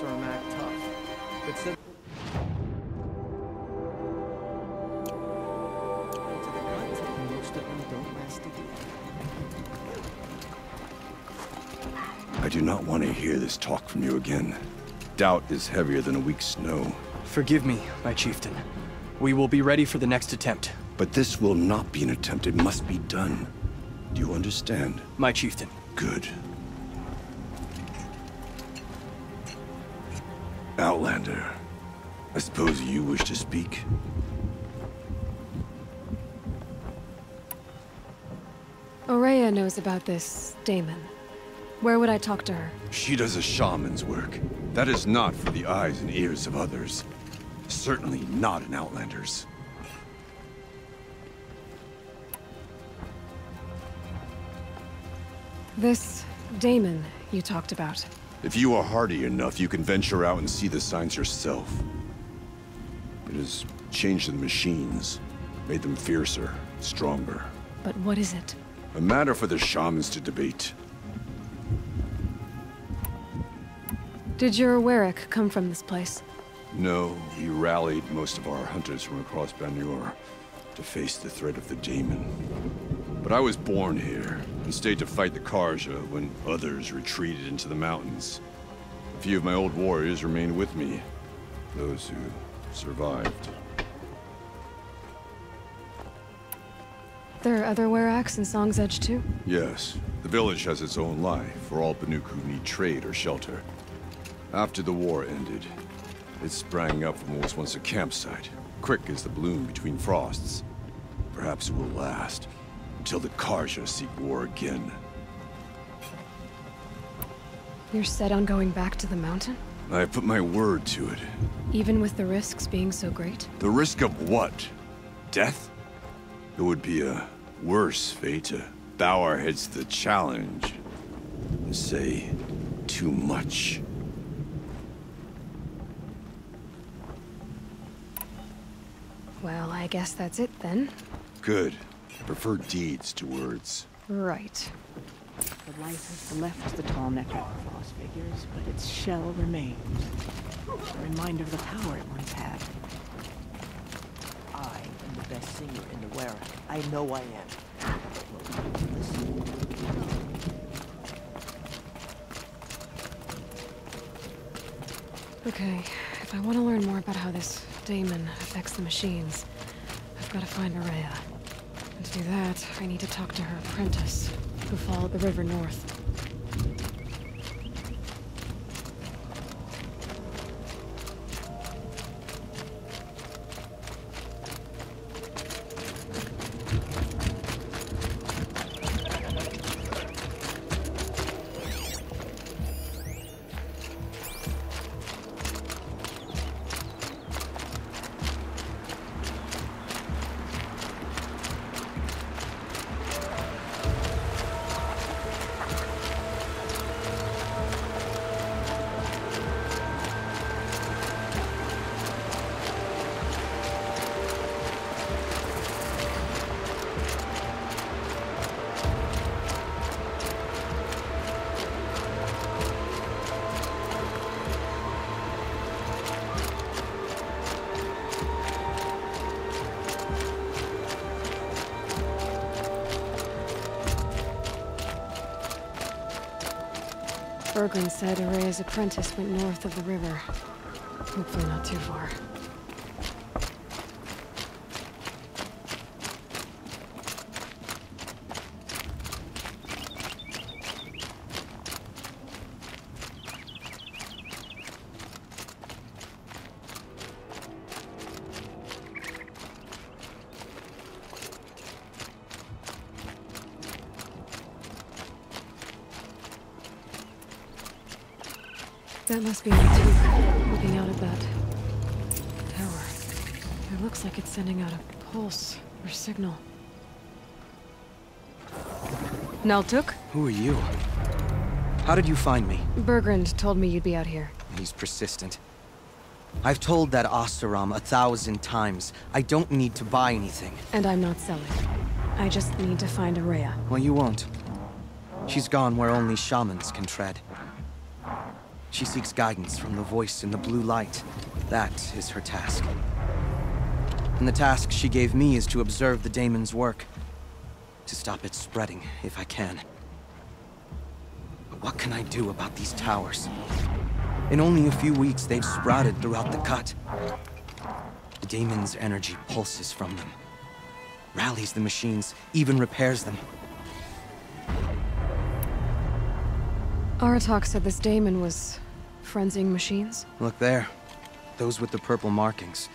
or act tough. But said to the gut, and most of them don't last a week. I do not want to hear this talk from you again. Doubt is heavier than a week's snow. Forgive me, my chieftain. We will be ready for the next attempt. But this will not be an attempt. It must be done. Do you understand? My chieftain. Good. Outlander, I suppose you wish to speak? Ourea knows about this Damon. Where would I talk to her? She does a shaman's work. That is not for the eyes and ears of others. Certainly not an Outlander's. This Damon you talked about. If you are hardy enough, you can venture out and see the signs yourself. It has changed the machines, made them fiercer, stronger. But what is it? A matter for the shamans to debate. Did your Warwick come from this place? No, he rallied most of our hunters from across Banuk to face the threat of the demon. But I was born here, and stayed to fight the Karja when others retreated into the mountains. A few of my old warriors remained with me, those who survived. There are other Warracks in Song's Edge too? Yes, the village has its own life for all Banuk who need trade or shelter. After the war ended, it sprang up from what was once a campsite, quick as the bloom between frosts. Perhaps it will last, until the Karja seek war again. You're set on going back to the mountain? I have put my word to it. Even with the risks being so great? The risk of what? Death? It would be a worse fate to bow our heads to the challenge and say too much. Well, I guess that's it then. Good. I prefer deeds to words. Right. The light has left the tall neck of the frost figures, but its shell remains. A reminder of the power it once had. I am the best singer in the Warwick. I know I am. Listen. Okay, if I want to learn more about how this Damon affects the machines, I've got to find Ourea. And to do that, I need to talk to her apprentice, who followed the river north. Bergren said Ourea's apprentice went north of the river. Hopefully not too far. That must be my tube, looking out at that tower. It looks like it's sending out a pulse or signal. Naltuk? Who are you? How did you find me? Bergrand told me you'd be out here. He's persistent. I've told that Oseram 1,000 times. I don't need to buy anything. And I'm not selling. I just need to find Ourea. Well, you won't. She's gone where only shamans can tread. She seeks guidance from the voice in the blue light. That is her task. And the task she gave me is to observe the daemon's work. To stop it spreading, if I can. But what can I do about these towers? In only a few weeks, they've sprouted throughout the cut. The daemon's energy pulses from them. Rallies the machines, even repairs them. Aratak said this daemon was frenzying machines? Look there. Those with the purple markings.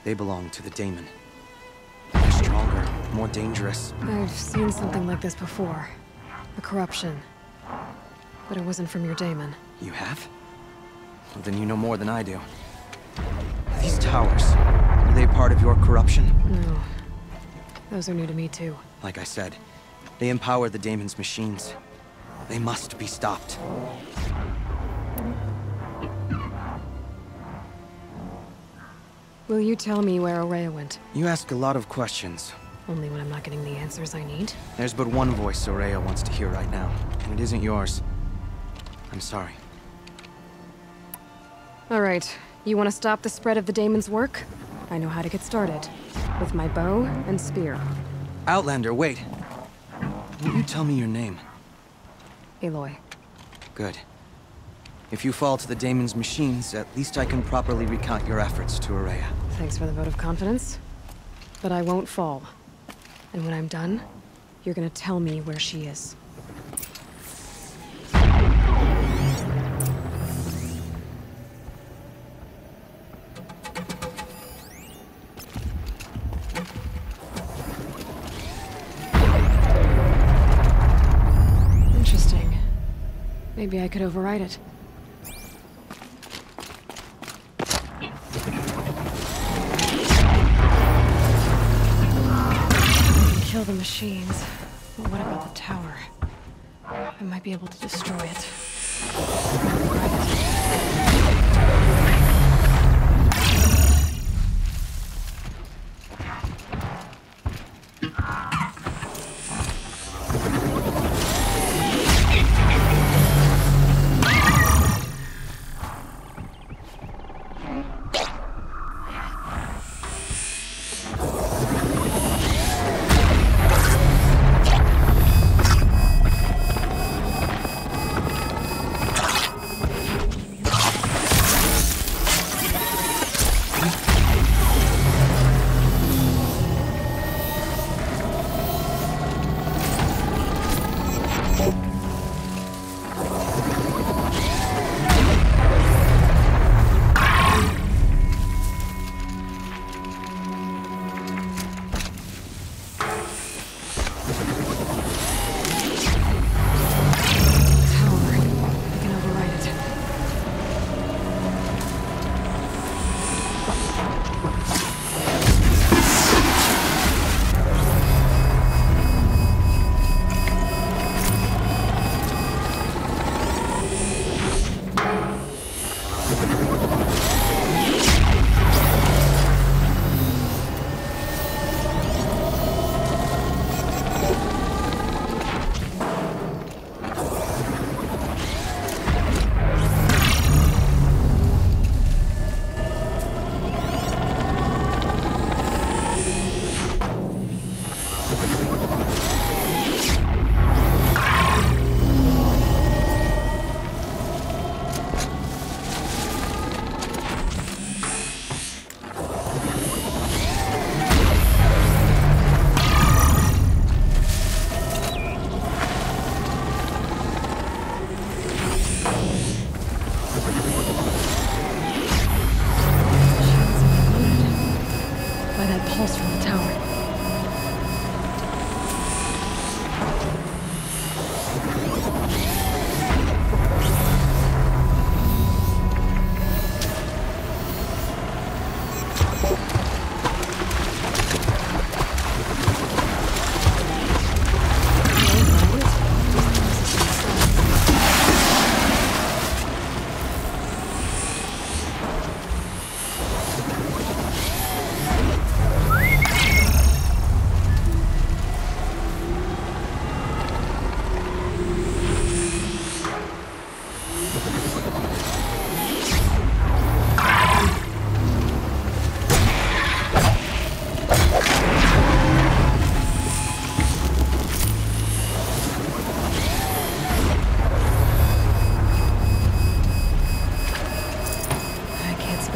They belong to the daemon. They're stronger, more dangerous. I've seen something like this before. A corruption. But it wasn't from your daemon. You have? Well, then you know more than I do. These towers, are they part of your corruption? No. Those are new to me too. Like I said, they empower the daemon's machines. They must be stopped. Will you tell me where Araya went? You ask a lot of questions. Only when I'm not getting the answers I need. There's but one voice Araya wants to hear right now, and it isn't yours. I'm sorry. Alright, you want to stop the spread of the daemon's work? I know how to get started. With my bow and spear. Outlander, wait. Will you tell me your name? Aloy. Good. If you fall to the daemon's machines, at least I can properly recount your efforts to Araya. Thanks for the vote of confidence. But I won't fall. And when I'm done, you're gonna tell me where she is. Interesting. Maybe I could override it. Kill the machines. But what about the tower? I might be able to destroy it.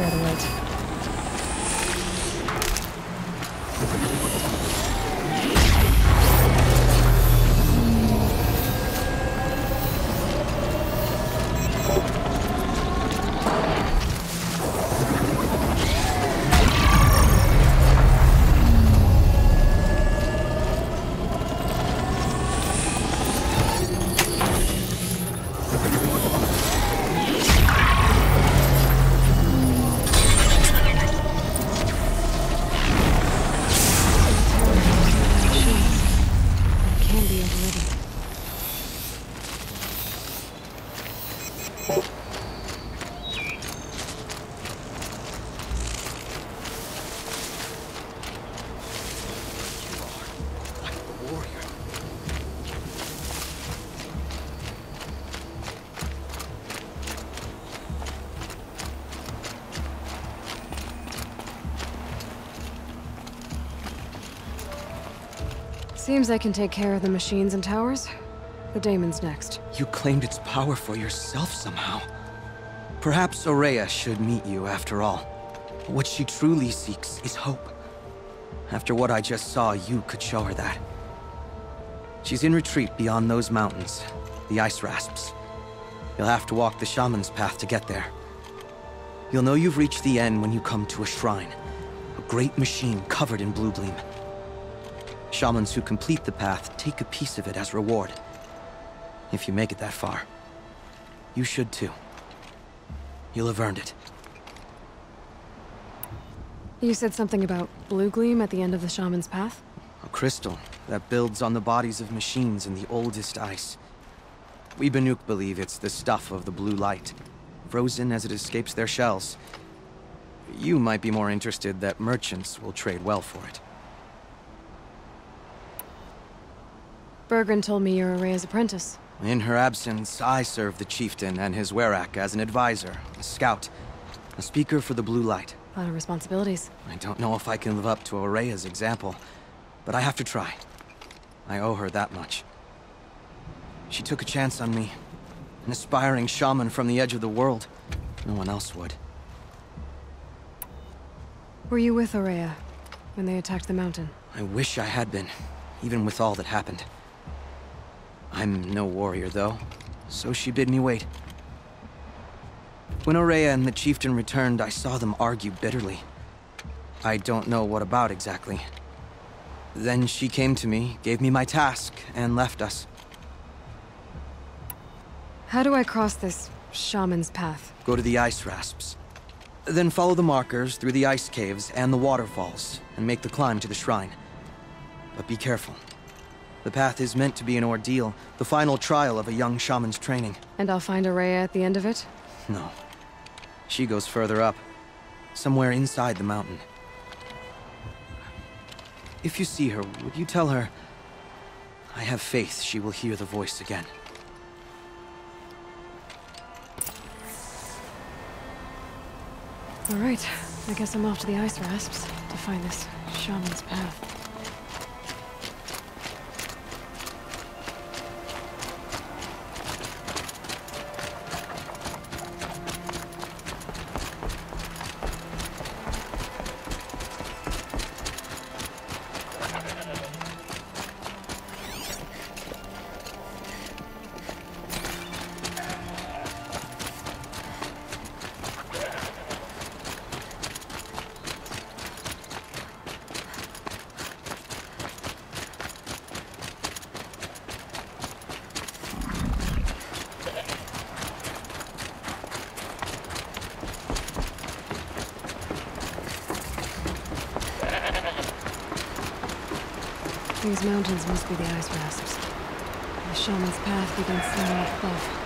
bear the weight. Seems I can take care of the machines and towers. The daemon's next. You claimed its power for yourself somehow. Perhaps Ourea should meet you after all. What she truly seeks is hope. After what I just saw, you could show her that. She's in retreat beyond those mountains, the ice rasps. You'll have to walk the Shaman's path to get there. You'll know you've reached the end when you come to a shrine. A great machine covered in blue gleam. Shamans who complete the path take a piece of it as reward. If you make it that far, you should too. You'll have earned it. You said something about blue gleam at the end of the Shaman's path? A crystal that builds on the bodies of machines in the oldest ice. We Banuk believe it's the stuff of the blue light, frozen as it escapes their shells. You might be more interested that merchants will trade well for it. Bergren told me you're Ourea's apprentice. In her absence, I serve the chieftain and his werak as an advisor, a scout, a speaker for the blue light. A lot of responsibilities. I don't know if I can live up to Ourea's example, but I have to try. I owe her that much. She took a chance on me, an aspiring shaman from the edge of the world. No one else would. Were you with Ourea when they attacked the mountain? I wish I had been, even with all that happened. I'm no warrior, though, so she bid me wait. When Ourea and the chieftain returned, I saw them argue bitterly. I don't know what about exactly. Then she came to me, gave me my task, and left us. How do I cross this shaman's path? Go to the ice rasps. Then follow the markers through the ice caves and the waterfalls, and make the climb to the shrine. But be careful. The path is meant to be an ordeal, the final trial of a young shaman's training. And I'll find Ourea at the end of it? No. She goes further up, somewhere inside the mountain. If you see her, would you tell her, I have faith she will hear the voice again. All right, I guess I'm off to the ice rasps to find this shaman's path. These mountains must be the ice rasps. The shaman's path begins somewhere up above.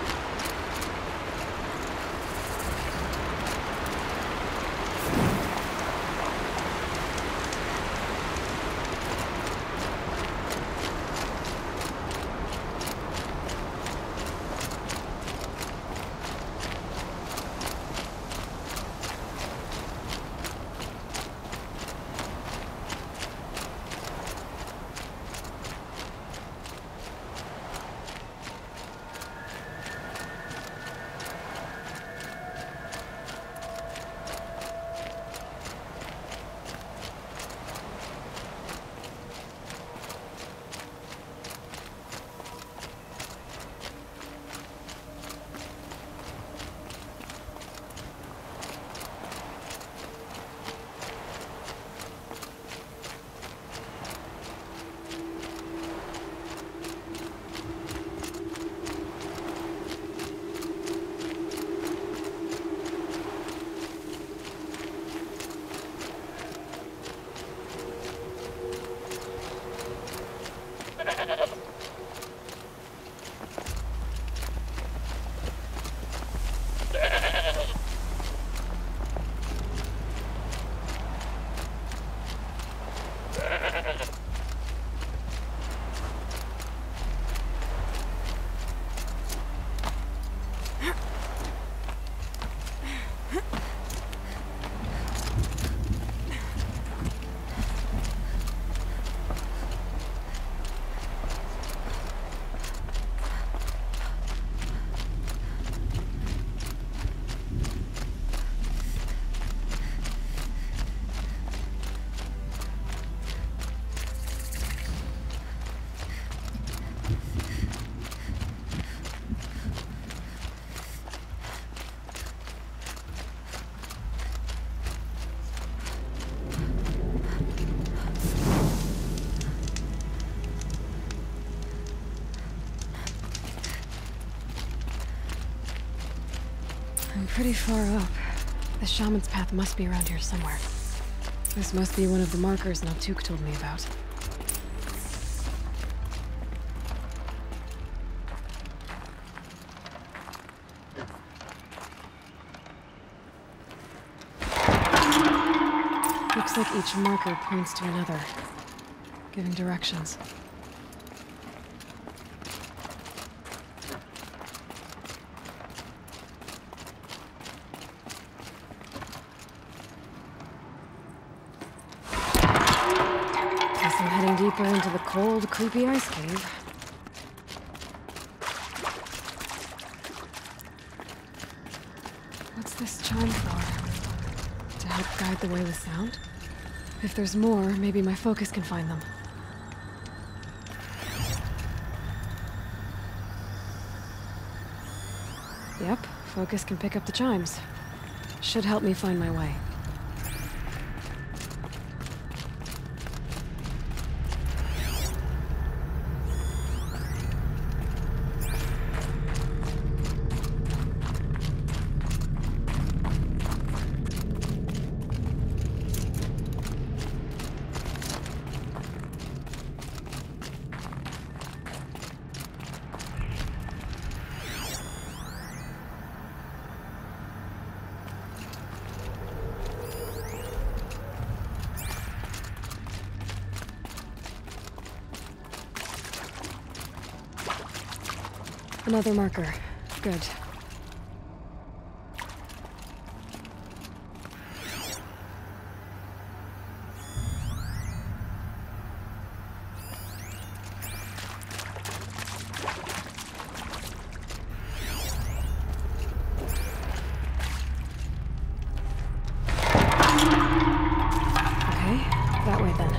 pretty far up. The Shaman's path must be around here somewhere. This must be one of the markers Naltuk told me about. Looks like each marker points to another, giving directions. Guess I'm heading deeper into the cold, creepy ice cave. What's this chime for? To help guide the way with sound? If there's more, maybe my focus can find them. Yep, focus can pick up the chimes. Should help me find my way. Another marker. Good. Okay, that way then.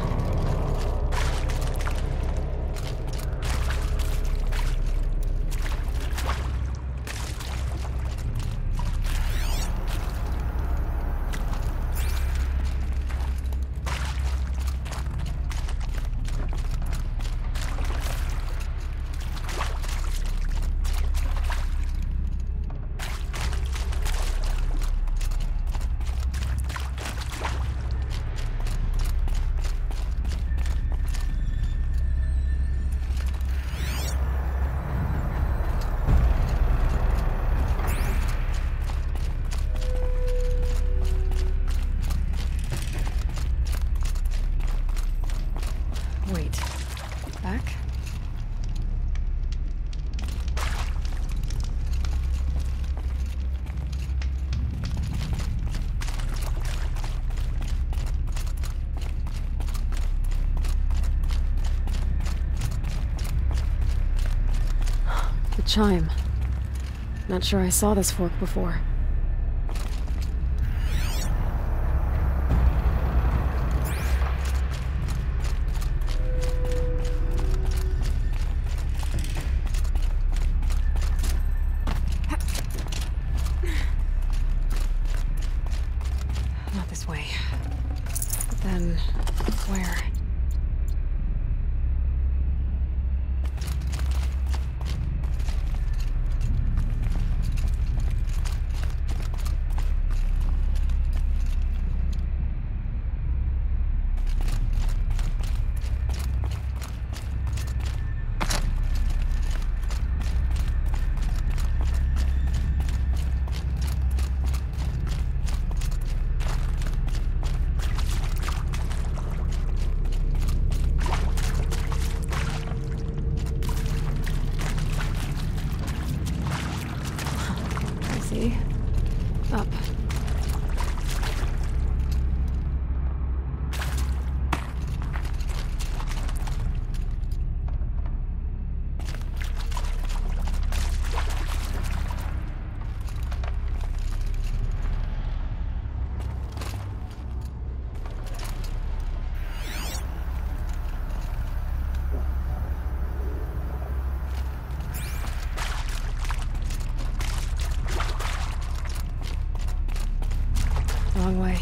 Wait. Back? The chime. Not sure I saw this fork before. Not this way. But then, where? Up. Wrong way.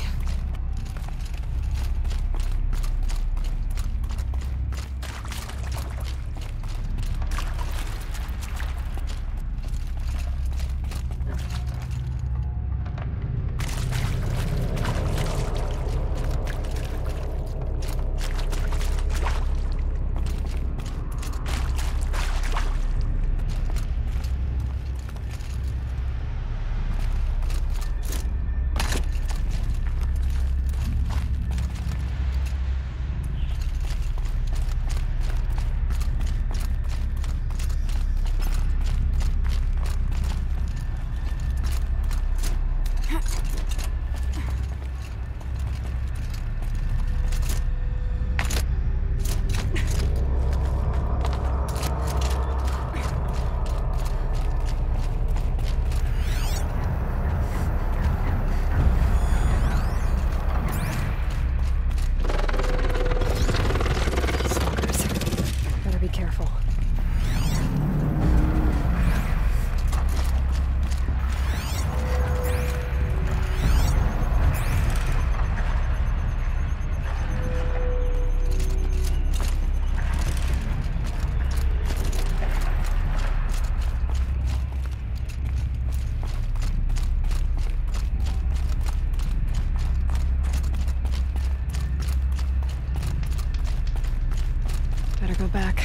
better go back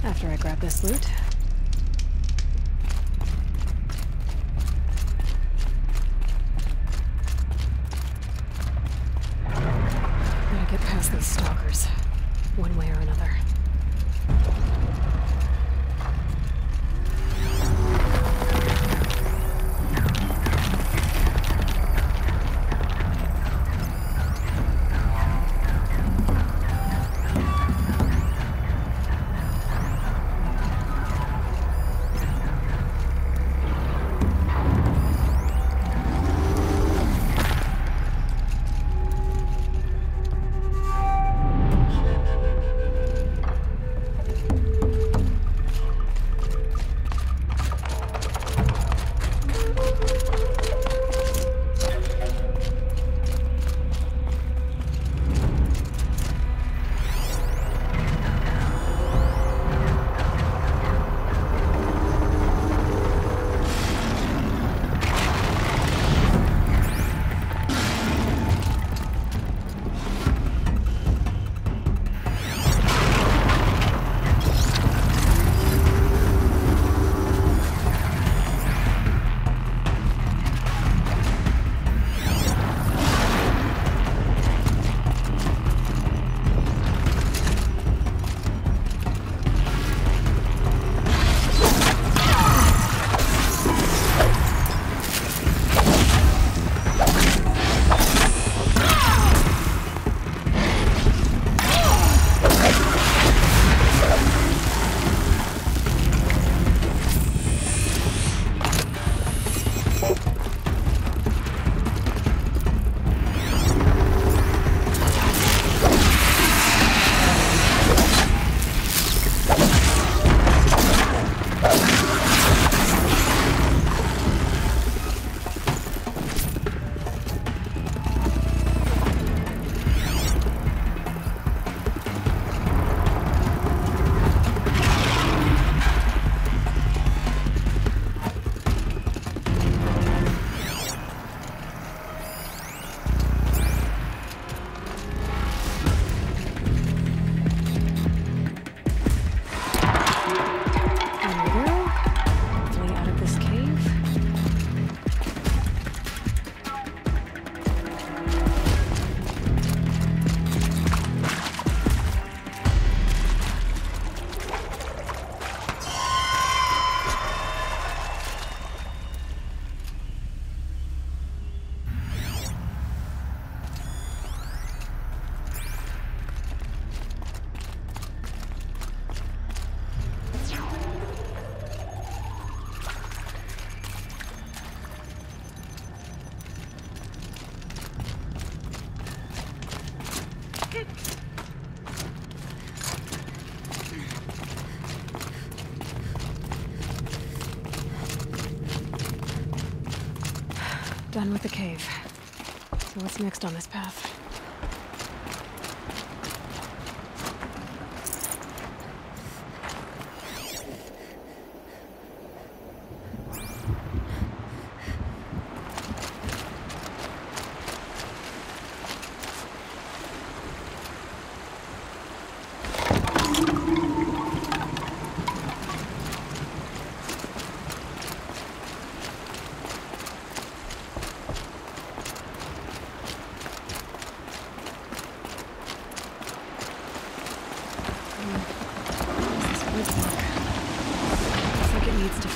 after I grab this loot. Gotta get past these stalkers, one way or another. Done with the cave. So what's next on this path?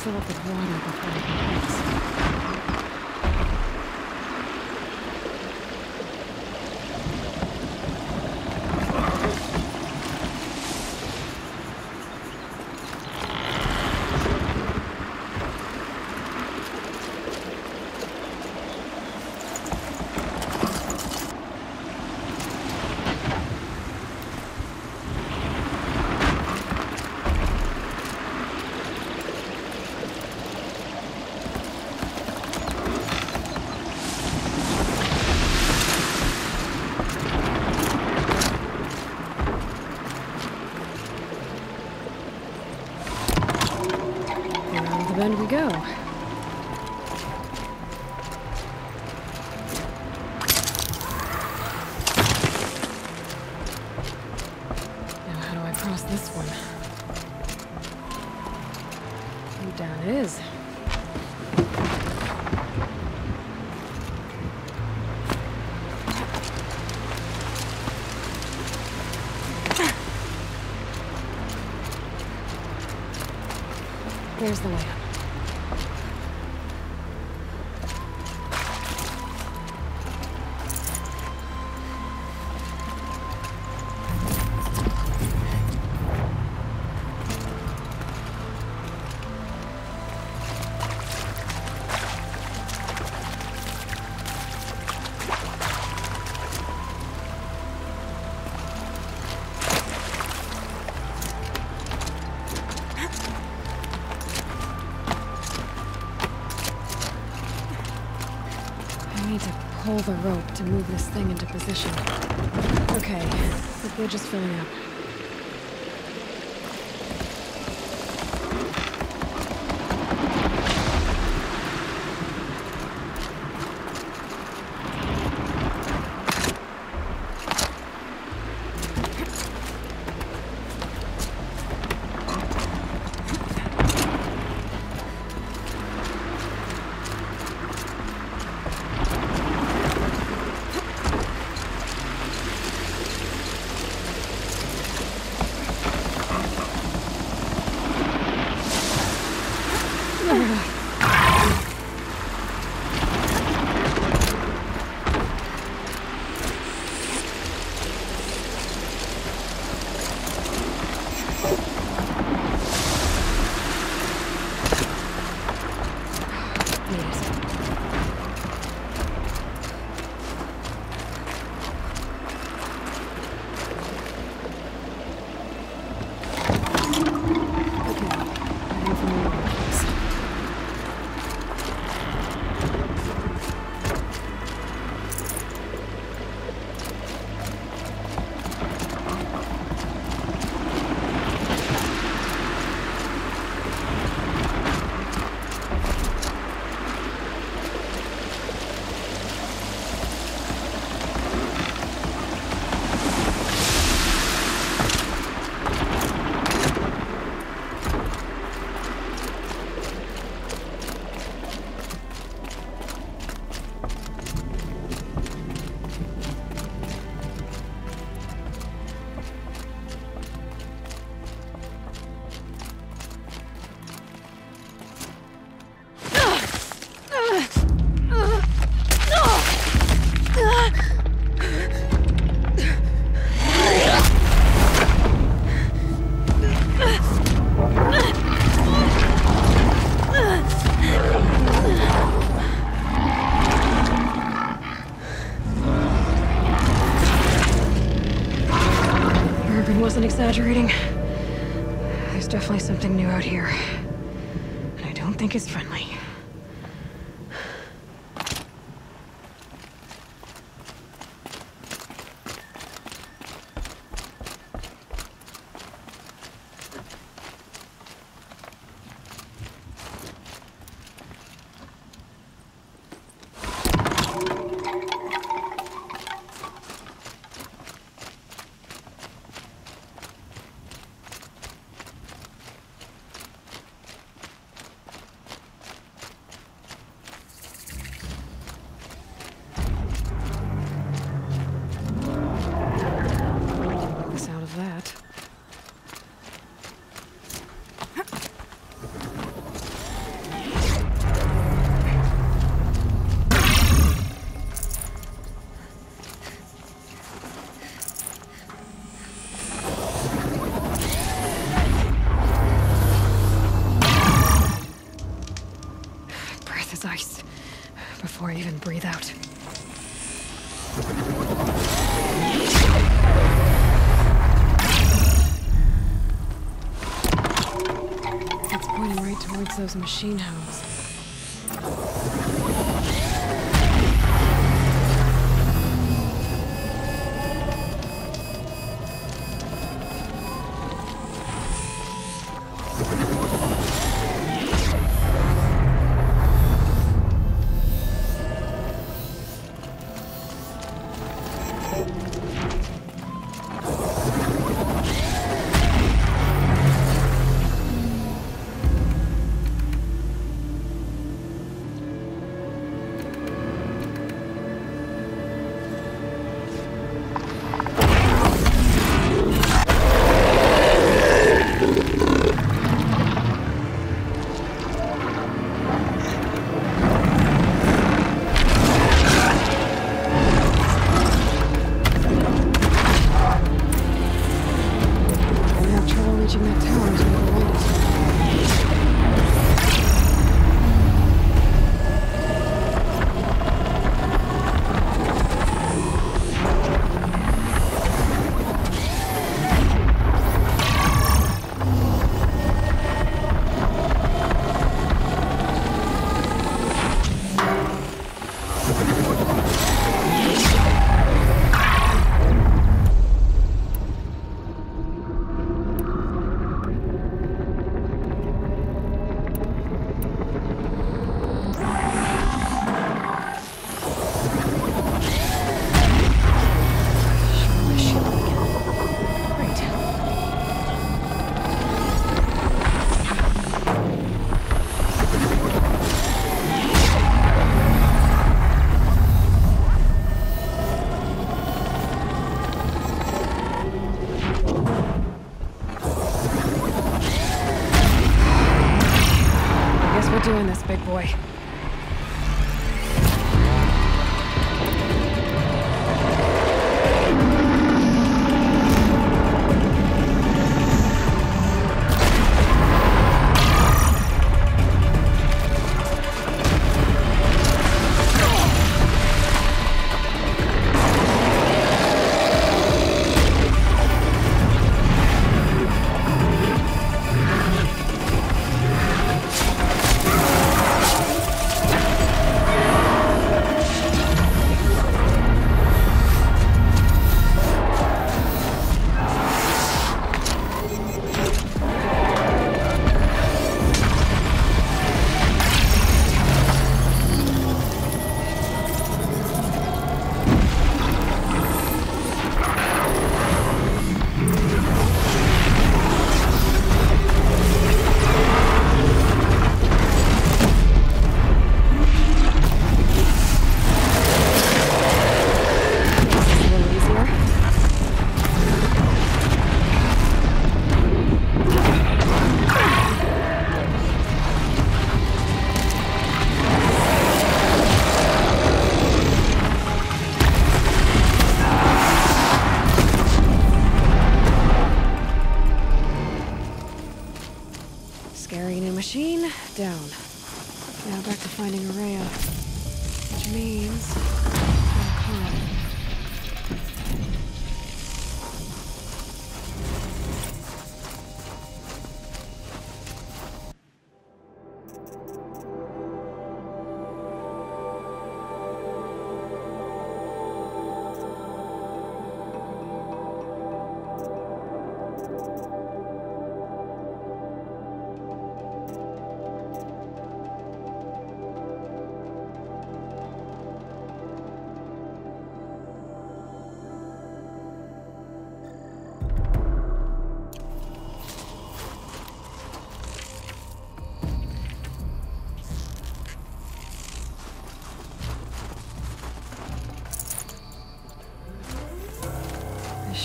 Fill up with water before it completes. the bend we go. Now how do I cross this It is. There's the way up. Pull the rope to move this thing into position. Okay, the bridge is filling up. Wasn't exaggerating. There's definitely something new out here. And I don't think it's friendly. Ice before I even breathe out. It's pointing right towards those machine hounds.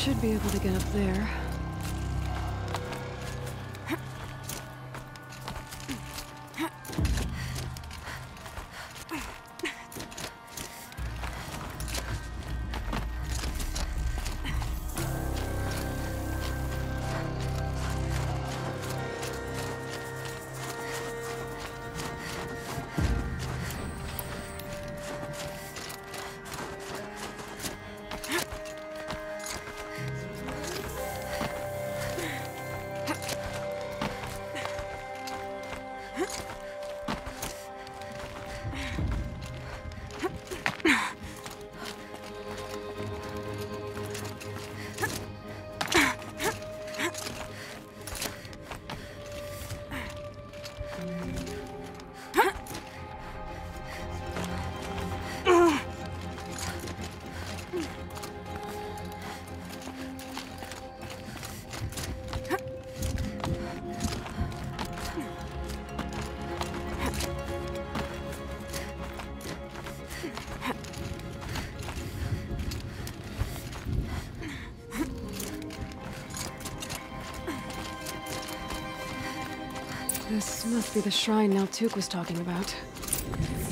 should be able to get up there. This must be the shrine Naltuk was talking about.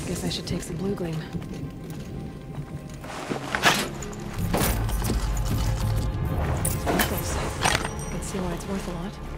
Guess I should take some blue gleam. I can see why it's worth a lot.